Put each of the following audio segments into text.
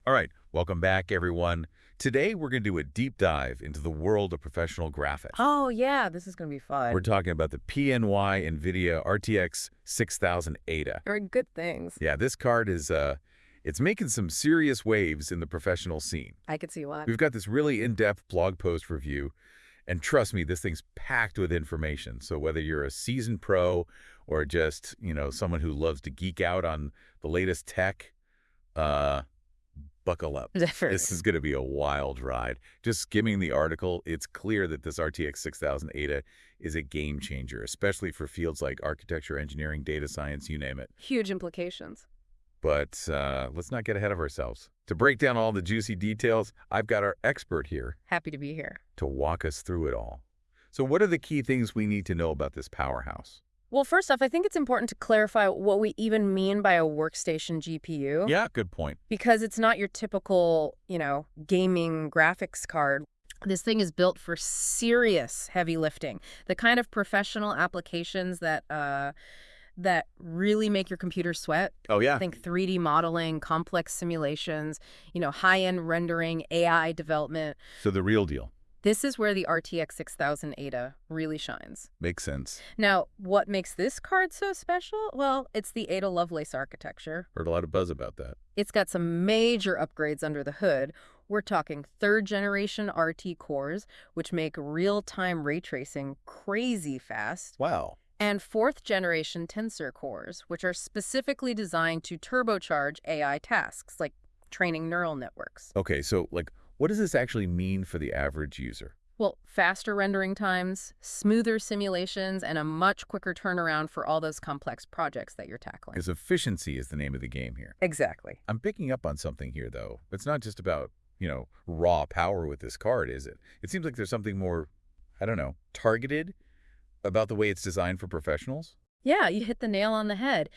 All right, welcome back, everyone. Today, we're going to do a deep dive into the world of professional graphics. Oh, yeah, this is going to be We're fun. talking about the Pny Nvidia RTX 6000 ADA. Very good things. Yeah, this card is, it's making some serious waves in the professional scene. I could see why. We've got this really in-depth blog post review, and trust me, this thing's packed with information. So whether you're a seasoned pro or just, someone who loves to geek out on the latest tech, buckle up. Definitely. This is going to be a wild ride. Just skimming the article, it's clear that this RTX 6000 ADA is a game changer, especially for fields like architecture, engineering, data science, you name it. Huge implications. But let's not get ahead of ourselves. To break down all the juicy details, I've got our expert here Happy to be here. to walk us through it all. So what are the key things we need to know about this powerhouse? Well, first off, I think it's important to clarify what we even mean by a workstation GPU. Yeah, good point. Because it's not your typical, gaming graphics card. This thing is built for serious heavy lifting, the kind of professional applications that really make your computer sweat. Oh, yeah. Think 3D modeling, complex simulations, high-end rendering, AI development. So the real deal. This is where the RTX 6000 ADA really shines. Makes sense. Now, what makes this card so special? Well, it's the ADA Lovelace architecture. Heard a lot of buzz about that. It's got some major upgrades under the hood. We're talking third-generation RT cores, which make real-time ray tracing crazy fast. Wow. And fourth-generation tensor cores, which are specifically designed to turbocharge AI tasks, like training neural networks. Okay, so, what does this actually mean for the average user? Well, faster rendering times, smoother simulations, and a much quicker turnaround for all those complex projects that you're tackling. Because efficiency is the name of the game here. Exactly. I'm picking up on something here, though. It's not just about, raw power with this card, is it? It seems like there's something more, targeted about the way it's designed for professionals. Yeah, you hit the nail on the head.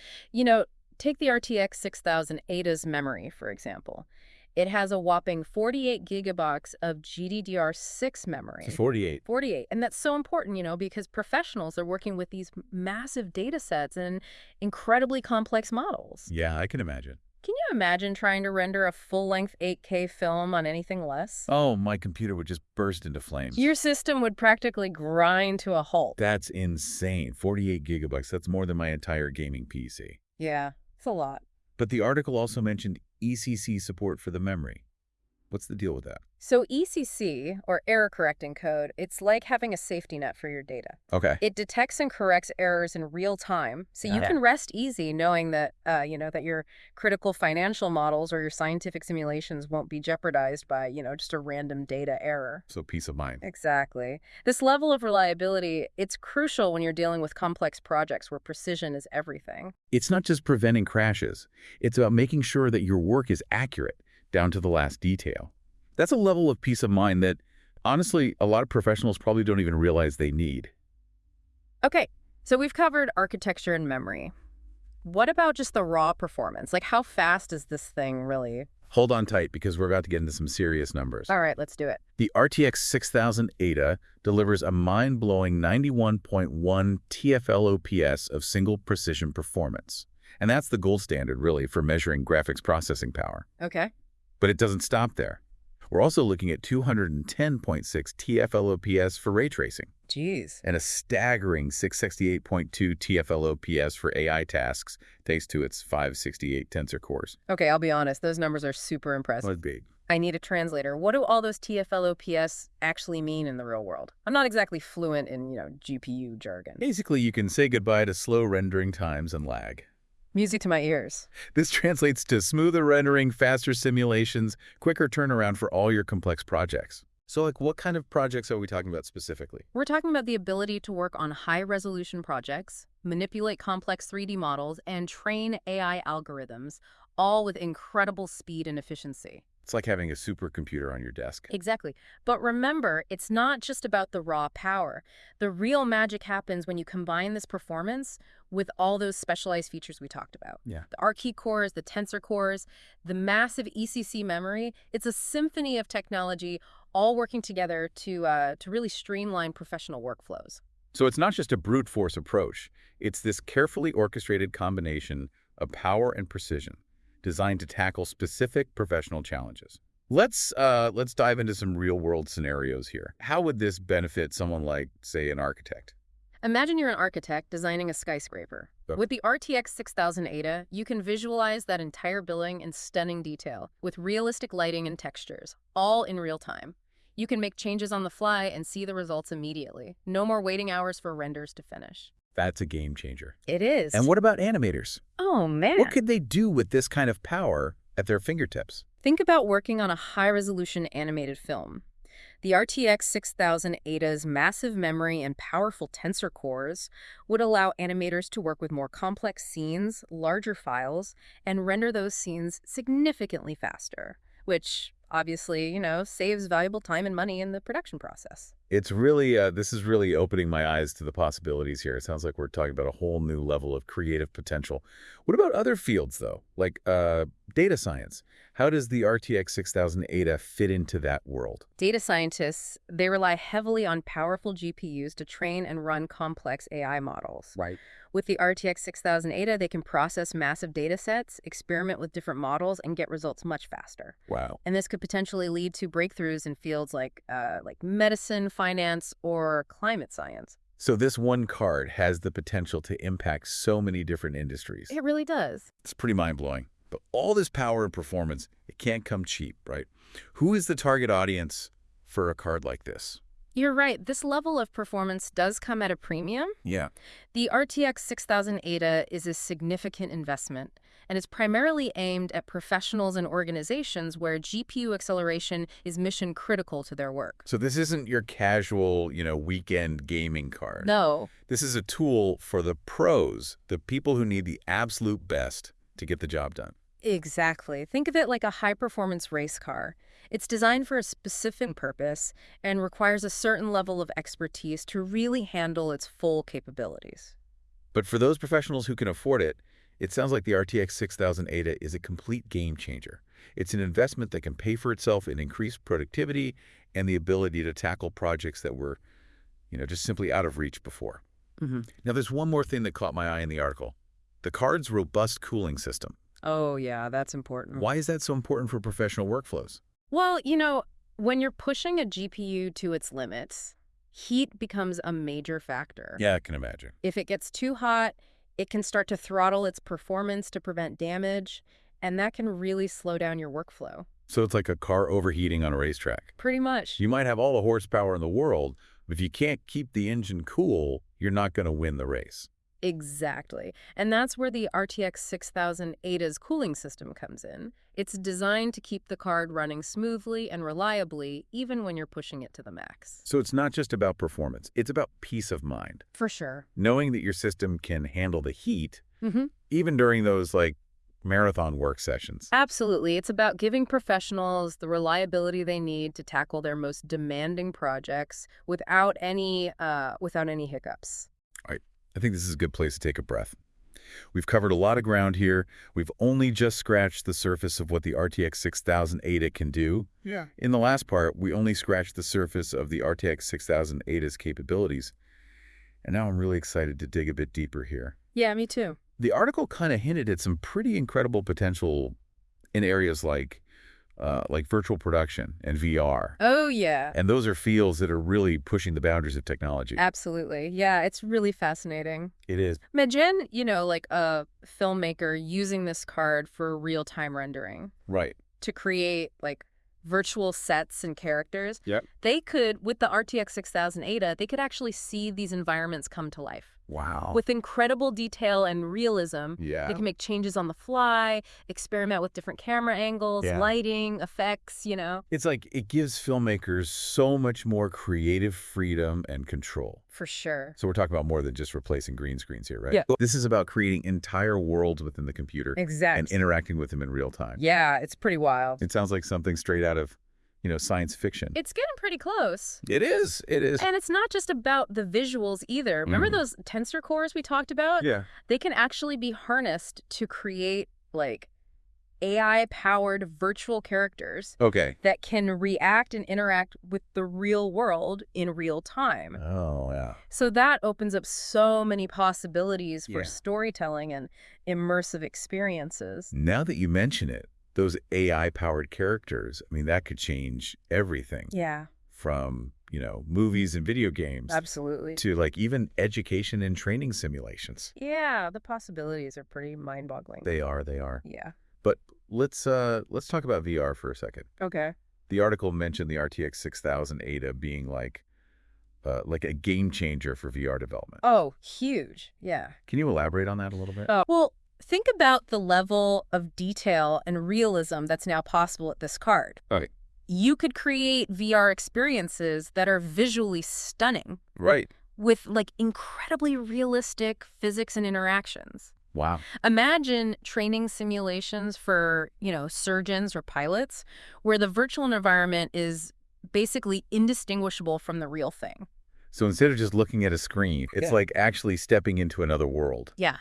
Take the RTX 6000 ADA's memory, for example. It has a whopping 48 gigabytes of GDDR6 memory. It's 48. 48. And that's so important, because professionals are working with these massive data sets and incredibly complex models. Yeah, I can imagine. Can you imagine trying to render a full-length 8K film on anything less? Oh, my computer would just burst into flames. Your system would practically grind to a halt. That's insane. 48 gigabytes. That's more than my entire gaming PC. Yeah, it's a lot. But the article also mentioned ECC support for the memory. What's the deal with that? So ECC, or error correcting code, it's like having a safety net for your data. Okay. It detects and corrects errors in real time, so you Okay. can rest easy knowing that, that your critical financial models or your scientific simulations won't be jeopardized by, just a random data error. So peace of mind. Exactly. This level of reliability, it's crucial when you're dealing with complex projects where precision is everything. It's not just preventing crashes. It's about making sure that your work is accurate, down to the last detail. That's a level of peace of mind that, honestly, a lot of professionals probably don't even realize they need. Okay, so we've covered architecture and memory. What about just the raw performance? Like, how fast is this thing really? Hold on tight because we're about to get into some serious numbers. All right, let's do it. The RTX 6000 ADA delivers a mind-blowing 91.1 TFLOPS of single precision performance. And that's the gold standard, really, for measuring graphics processing power. Okay. But it doesn't stop there. We're also looking at 210.6 TFLOPS for ray tracing, Jeez. and a staggering 668.2 TFLOPS for AI tasks, thanks to its 568 tensor cores. Okay, I'll be honest, those numbers are super Well, impressive. it's big. I need a translator. What do all those TFLOPS actually mean in the real world? I'm not exactly fluent in, GPU jargon. Basically, you can say goodbye to slow rendering times and lag. Music to my ears. This translates to smoother rendering, faster simulations, quicker turnaround for all your complex projects. So, what kind of projects are we talking about specifically? We're talking about the ability to work on high-resolution projects, manipulate complex 3D models, and train AI algorithms, all with incredible speed and efficiency. It's like having a supercomputer on your desk. Exactly. But remember, it's not just about the raw power. The real magic happens when you combine this performance with all those specialized features we talked about. Yeah. The RT cores, the tensor cores, the massive ECC memory. It's a symphony of technology all working together to really streamline professional workflows. So it's not just a brute force approach. It's this carefully orchestrated combination of power and precision, designed to tackle specific professional challenges. Let's dive into some real-world scenarios here. How would this benefit someone like, say, an architect? Imagine you're an architect designing a skyscraper. Okay. With the RTX 6000 Ada, you can visualize that entire building in stunning detail, with realistic lighting and textures, all in real time. You can make changes on the fly and see the results immediately. No more waiting hours for renders to finish. That's a game changer. It is. And what about animators? Oh, man. What could they do with this kind of power at their fingertips? Think about working on a high-resolution animated film. The RTX 6000 Ada's massive memory and powerful tensor cores would allow animators to work with more complex scenes, larger files, and render those scenes significantly faster, which obviously, saves valuable time and money in the production process. It's really, this is really opening my eyes to the possibilities here. It sounds like we're talking about a whole new level of creative potential. What about other fields, though, like data science? How does the RTX 6000 Ada fit into that world? Data scientists, they rely heavily on powerful GPUs to train and run complex AI models. Right. With the RTX 6000 Ada, they can process massive data sets, experiment with different models, and get results much faster. Wow. And this could potentially lead to breakthroughs in fields like medicine, finance, or climate science. So this one card has the potential to impact so many different industries. It really does. It's pretty mind-blowing. But all this power and performance, it can't come cheap, right? Who is the target audience for a card like this? You're right. This level of performance does come at a premium. Yeah. The RTX 6000 Ada is a significant investment, and it's primarily aimed at professionals and organizations where GPU acceleration is mission critical to their work. So this isn't your casual, weekend gaming card. No. This is a tool for the pros, the people who need the absolute best to get the job done. Exactly. Think of it like a high-performance race car. It's designed for a specific purpose and requires a certain level of expertise to really handle its full capabilities. But for those professionals who can afford it, it sounds like the RTX 6000 Ada is a complete game changer. It's an investment that can pay for itself in increased productivity and the ability to tackle projects that were, just simply out of reach before. Mm-hmm. Now, there's one more thing that caught my eye in the article. The card's robust cooling system. Oh, yeah, that's important. Why is that so important for professional workflows? Well, when you're pushing a GPU to its limits, heat becomes a major factor. Yeah, I can imagine. If it gets too hot, it can start to throttle its performance to prevent damage, and that can really slow down your workflow. So it's like a car overheating on a racetrack. Pretty much. You might have all the horsepower in the world, but if you can't keep the engine cool, you're not going to win the race. Exactly. And that's where the RTX 6000 Ada's cooling system comes in. It's designed to keep the card running smoothly and reliably, even when you're pushing it to the max. So it's not just about performance. It's about peace of mind. For sure. Knowing that your system can handle the heat, Mm-hmm. even during those, marathon work sessions. Absolutely. It's about giving professionals the reliability they need to tackle their most demanding projects without any hiccups. All right. I think this is a good place to take a breath. We've covered a lot of ground here. We've only just scratched the surface of what the RTX 6000 Ada can do. Yeah. In the last part, we only scratched the surface of the RTX 6000 Ada's capabilities. And now I'm really excited to dig a bit deeper here. Yeah, me too. The article kind of hinted at some pretty incredible potential in areas like virtual production and VR. Oh, yeah. And those are fields that are really pushing the boundaries of technology. Absolutely. Yeah, it's really fascinating. It is. Imagine, a filmmaker using this card for real-time rendering. Right. To create, virtual sets and characters. Yep. They could, with the RTX 6000 Ada, they could actually see these environments come to life. Wow. With incredible detail and realism, Yeah. they can make changes on the fly, experiment with different camera angles, Yeah. lighting, effects, It's like it gives filmmakers so much more creative freedom and control. For sure. So we're talking about more than just replacing green screens here, right? Yeah. This is about creating entire worlds within the computer Exactly. and interacting with them in real time. Yeah, it's pretty wild. It sounds like something straight out of, science fiction. It's getting pretty close. It is. It is. And it's not just about the visuals either. Remember those tensor cores we talked about? Yeah. They can actually be harnessed to create, AI-powered virtual characters Okay. that can react and interact with the real world in real time. Oh, yeah. So that opens up so many possibilities for Yeah. storytelling and immersive experiences. Now that you mention it, those AI-powered characters, I mean, that could change everything Yeah, from, movies and video games absolutely. to like even education and training simulations. Yeah, the possibilities are pretty mind-boggling. They are, they are. Yeah. But let's talk about VR for a second. Okay. The article mentioned the RTX 6000 Ada being like a game changer for VR development. Oh, huge. Yeah. Can you elaborate on that a little bit? Well, think about the level of detail and realism that's now possible at this card. Okay. You could create VR experiences that are visually stunning. Right. With like incredibly realistic physics and interactions. Wow. Imagine training simulations for, surgeons or pilots where the virtual environment is basically indistinguishable from the real thing. So instead of just looking at a screen, it's like actually stepping into another world. Yeah,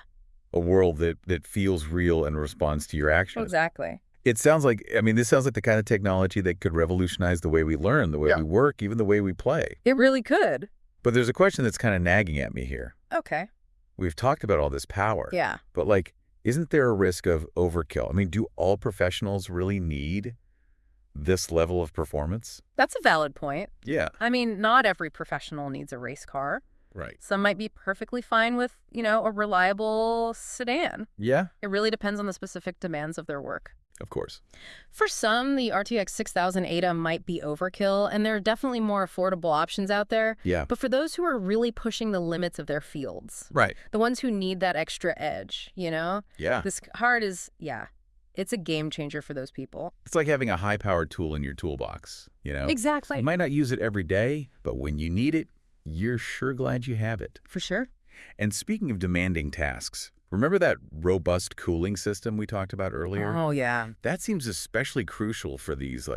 A world that feels real and responds to your actions. exactly. It sounds like, this sounds like the kind of technology that could revolutionize the way we learn, the way we work, even the way we play. It really could. But there's a question that's kind of nagging at me here. Okay. We've talked about all this power. Yeah. But isn't there a risk of overkill? Do all professionals really need this level of performance? That's a valid point. Yeah. Not every professional needs a race car. Right. Some might be perfectly fine with, a reliable sedan. Yeah, It really depends on the specific demands of their work. of course. For some, the RTX 6000 Ada might be overkill, and there are definitely more affordable options out there. Yeah. But for those who are really pushing the limits of their fields, Right. the ones who need that extra edge, Yeah. this card is, it's a game changer for those people. It's like having a high-powered tool in your toolbox, Exactly. You might not use it every day, but when you need it, you're sure glad you have it. For sure. And speaking of demanding tasks, remember that robust cooling system we talked about earlier? Oh, yeah. That seems especially crucial for these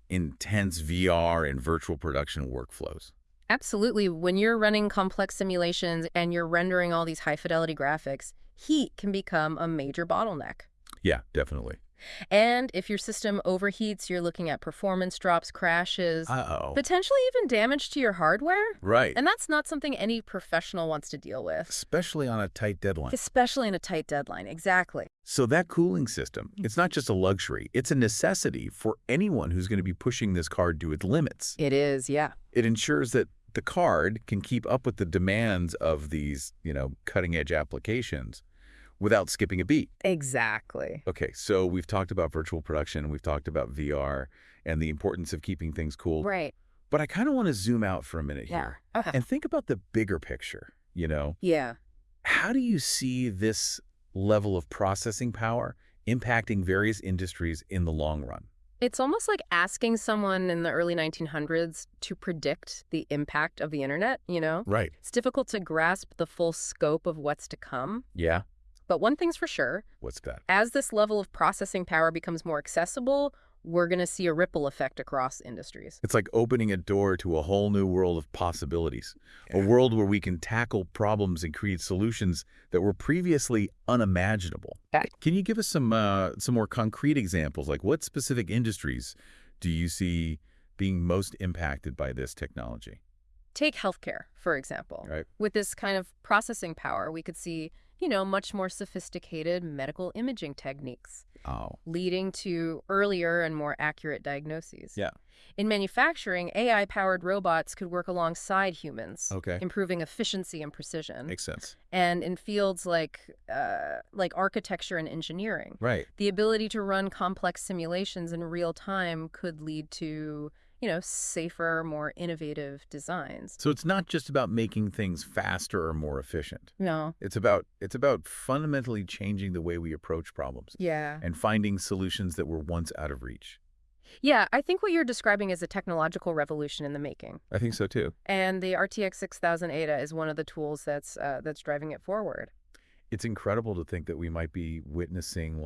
intense VR and virtual production workflows. Absolutely. When you're running complex simulations and you're rendering all these high-fidelity graphics, heat can become a major bottleneck. Yeah, definitely. And if your system overheats, you're looking at performance drops, crashes, Uh-oh. potentially even damage to your hardware. Right. And that's not something any professional wants to deal with. Especially on a tight deadline. Especially in a tight deadline. Exactly. So that cooling system, it's not just a luxury. It's a necessity for anyone who's going to be pushing this card to its limits. It is, yeah. It ensures that the card can keep up with the demands of these, cutting-edge applications without skipping a beat. Exactly. Okay, so we've talked about virtual production, we've talked about VR, and the importance of keeping things cool. Right. But I kind of want to zoom out for a minute here Okay. and think about the bigger picture, Yeah. How do you see this level of processing power impacting various industries in the long run? It's almost like asking someone in the early 1900s to predict the impact of the internet, Right. It's difficult to grasp the full scope of what's to come. Yeah? But one thing's for sure, What's that? as this level of processing power becomes more accessible, we're going to see a ripple effect across industries. It's like opening a door to a whole new world of possibilities, a world where we can tackle problems and create solutions that were previously unimaginable. Yeah. Can you give us some more concrete examples? Like what specific industries do you see being most impacted by this technology? Take healthcare, for example. Right. With this kind of processing power, we could see, much more sophisticated medical imaging techniques, Oh. leading to earlier and more accurate diagnoses. Yeah. In manufacturing, AI-powered robots could work alongside humans, Okay. improving efficiency and precision. Makes sense. And in fields like architecture and engineering, Right. the ability to run complex simulations in real time could lead to, safer, more innovative designs. So it's not just about making things faster or more efficient. No. It's about fundamentally changing the way we approach problems Yeah. and finding solutions that were once out of reach. Yeah, I think what you're describing is a technological revolution in the making. I think so too. And the RTX 6000 Ada is one of the tools that's driving it forward. It's incredible to think that we might be witnessing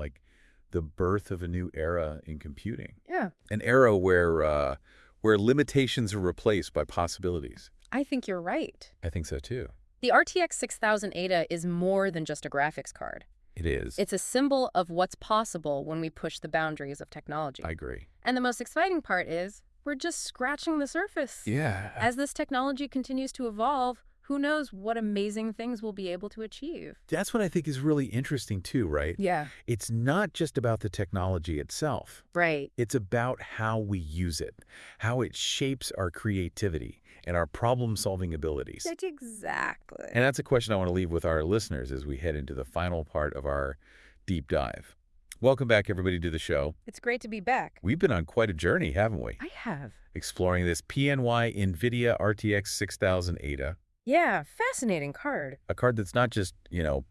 the birth of a new era in computing. Yeah. An era where limitations are replaced by possibilities. I think you're right. I think so too. The RTX 6000 Ada is more than just a graphics card. It is. It's a symbol of what's possible when we push the boundaries of technology. I agree. And the most exciting part is we're just scratching the surface. Yeah. As this technology continues to evolve, who knows what amazing things we'll be able to achieve. That's what I think is really interesting too, right? Yeah. It's not just about the technology itself. Right. It's about how we use it, how it shapes our creativity and our problem-solving abilities. Exactly. And that's a question I want to leave with our listeners as we head into the final part of our deep dive. Welcome back, everybody, to the show. It's great to be back. We've been on quite a journey, haven't we? I have. Exploring this Pny Nvidia Rtx 6000 Ada. Yeah, fascinating card. A card that's not just,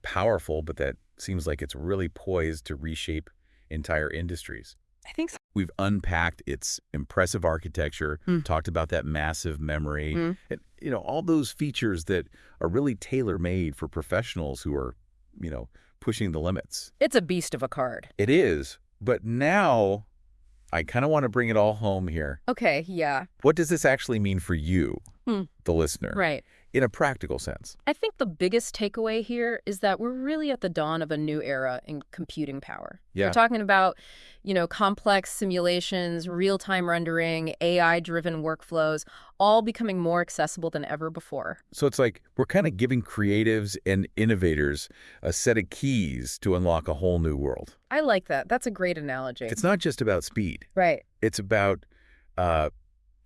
powerful, but that seems like it's really poised to reshape entire industries. I think so. We've unpacked its impressive architecture, talked about that massive memory, and, all those features that are really tailor-made for professionals who are, pushing the limits. It's a beast of a card. It is, but now I kind of want to bring it all home here. Okay, yeah. What does this actually mean for you, the listener? Right. In a practical sense. I think the biggest takeaway here is that we're really at the dawn of a new era in computing power. Yeah. We're talking about, complex simulations, real-time rendering, AI-driven workflows, all becoming more accessible than ever before. So it's like we're kind of giving creatives and innovators a set of keys to unlock a whole new world. I like that. That's a great analogy. It's not just about speed. Right. It's about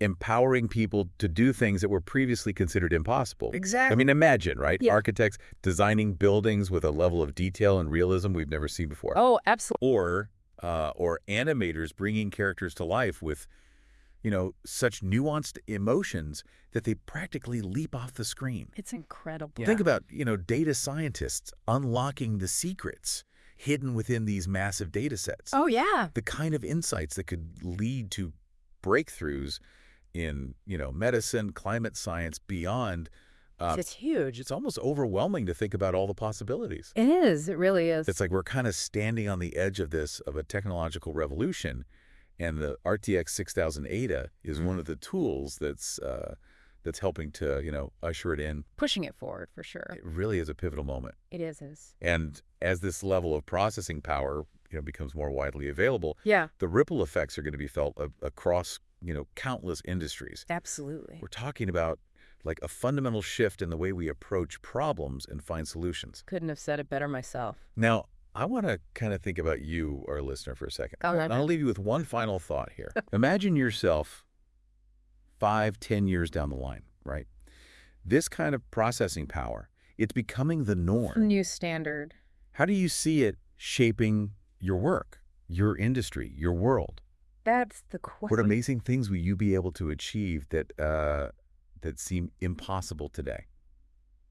empowering people to do things that were previously considered impossible. Exactly. I mean, imagine, right? Yeah. Architects designing buildings with a level of detail and realism we've never seen before. Oh, absolutely. Or animators bringing characters to life with, such nuanced emotions that they practically leap off the screen. It's incredible. Think about, data scientists unlocking the secrets hidden within these massive data sets. Oh, yeah. The kind of insights that could lead to breakthroughs in, medicine, climate science, beyond. It's huge. It's almost overwhelming to think about all the possibilities. It is. It really is. It's like we're kind of standing on the edge of a technological revolution, and the RTX 6000 Ada is one of the tools that's helping to, usher it in. Pushing it forward, for sure. It really is a pivotal moment. It is. And as this level of processing power, becomes more widely available, Yeah. the ripple effects are going to be felt across, countless industries. Absolutely. We're talking about like a fundamental shift in the way we approach problems and find solutions. Couldn't have said it better myself. Now, I want to kind of think about you, our listener, for a second. All right. And I'll leave you with one final thought here. Imagine yourself 5-10 years down the line, right? This kind of processing power, it's becoming the norm. New standard. How do you see it shaping your work, your industry, your world? That's the question. What amazing things will you be able to achieve that seem impossible today?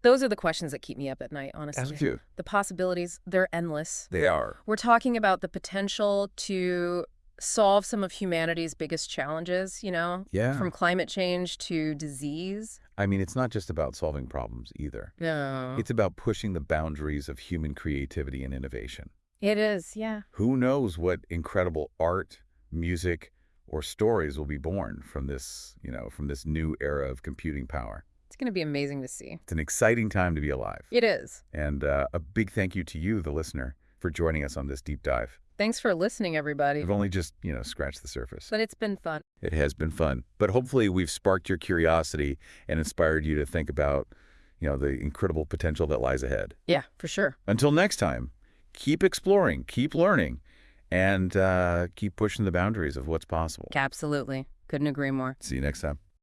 Those are the questions that keep me up at night, honestly. As you. The possibilities, they're endless. They are. We're talking about the potential to solve some of humanity's biggest challenges, Yeah. from climate change to disease. I mean, it's not just about solving problems either. No. It's about pushing the boundaries of human creativity and innovation. It is, yeah. Who knows what incredible art, music, or stories will be born from this, from this new era of computing power. It's going to be amazing to see. It's an exciting time to be alive. It is. And a big thank you to you, the listener, for joining us on this deep dive. Thanks for listening, everybody. We've only just, scratched the surface. But it's been fun. It has been fun. But hopefully we've sparked your curiosity and inspired you to think about, the incredible potential that lies ahead. Yeah, for sure. Until next time, keep exploring, keep learning, and keep pushing the boundaries of what's possible. Absolutely. Couldn't agree more. See you next time.